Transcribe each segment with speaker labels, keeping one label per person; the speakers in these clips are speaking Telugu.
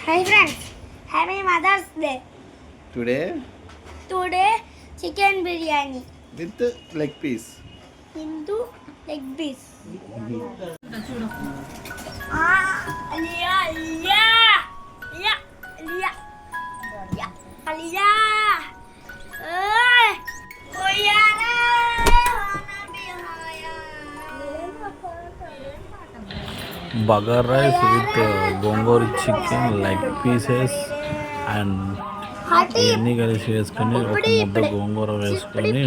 Speaker 1: Hi friends, happy Mother's Day.
Speaker 2: Today
Speaker 1: Today chicken biryani
Speaker 2: with leg piece.
Speaker 1: into leg piece. Alia, Alia, Alia, Alia, Alia, Alia.
Speaker 3: Burger rice with gongori chicken, leg pieces and ఇవన్నీ కలిసి వేసుకొని ఒక ముద్ద గోంగూర వేసుకొని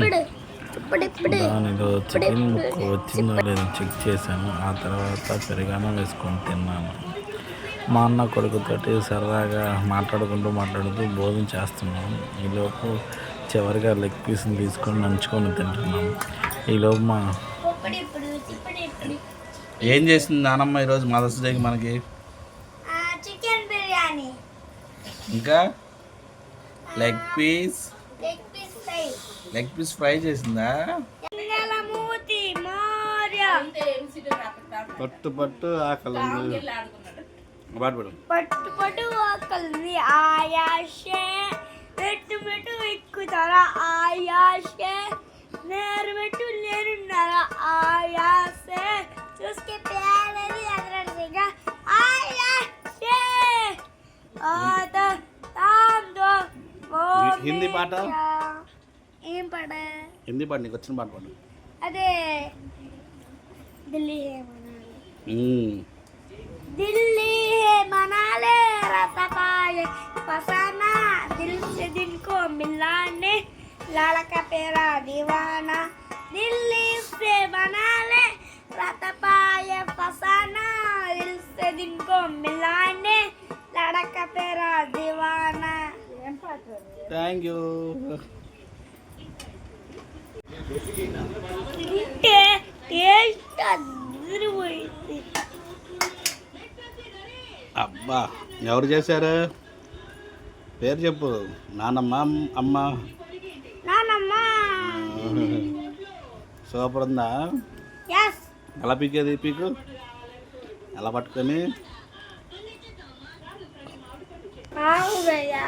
Speaker 3: దానిలో చికెన్ ముక్క వచ్చిందో లేదో చెక్ చేశాను. ఆ తర్వాత పెరుగన్నం వేసుకొని తిన్నాను. మా అన్న కొడుకుతోటి సరదాగా మాట్లాడుతూ భోజనం చేస్తున్నాను. ఈలోపు చివరిగా లెగ్ పీస్ని తీసుకొని నంచుకొని తింటున్నాను. ఈలోపు మా
Speaker 2: ఏం చేసింది నానమ్మ ఈరోజు మదర్స్ డేకి మనకి?
Speaker 1: చికెన్ బిర్యానీ
Speaker 2: ఇంకా leg piece
Speaker 1: fry.
Speaker 2: Leg piece fry చేసిందా? పట్టు పట్టు ఆకలి
Speaker 1: పట్టు పట్టు ఆకలి ఆయాషే మెట్టు ఎక్కుతారా ఆయాషే నేరు మెట్టు నేరున్నారా ఆయాసే చూసుకే ప్యారది అదరగా ఆయాషే ఆత తాందో
Speaker 2: హిందీ పాట
Speaker 1: ఏం పాట?
Speaker 2: హిందీ పాట నీకు వచ్చిన పాట పాడు.
Speaker 1: అదే ఢిల్లీ హే మనాలి दिल्ली है मना ले रता पाए फसाना दिल से दिल को मिलाने लड़का तेरा दीवाना दिल्ली से बना ले रता पाए फसाना दिल से दिल को मिलाने लड़का तेरा दीवाना.
Speaker 2: Thank you.
Speaker 1: టేస్ట్ అదిరిపోయింది.
Speaker 2: అబ్బా ఎవరు చేశారు? పేరు చెప్పు. నానమ్మ అమ్మ?
Speaker 1: నానమ్మ.
Speaker 2: సూపర్ ఉందా?
Speaker 1: yes
Speaker 2: ఎలా పీకేది? పీకు ఎలా పట్టుకొని
Speaker 1: అవునయ్యా.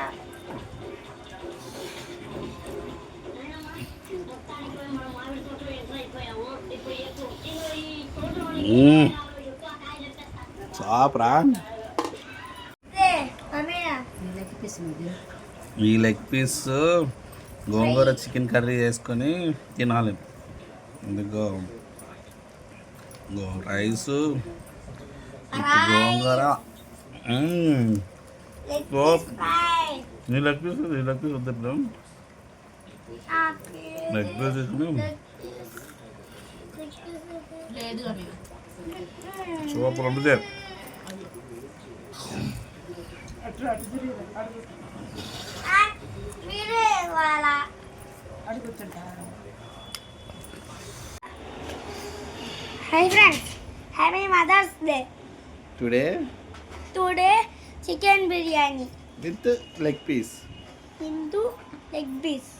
Speaker 2: సాపరా ఈ లెగ్ పీస్ గోంగూర చికెన్ కర్రీ వేసుకొని తినాలి. ఇందుకో రైస్ గోంగూర. నీ లెగ్ పీస్ వద్దు. లెగ్ పీస్ తీసుకుని సూపర్ ఉంటుంది.
Speaker 1: Hi friends, happy Mother's Day.
Speaker 2: Today
Speaker 1: chicken biryani
Speaker 2: with leg piece
Speaker 1: into leg piece.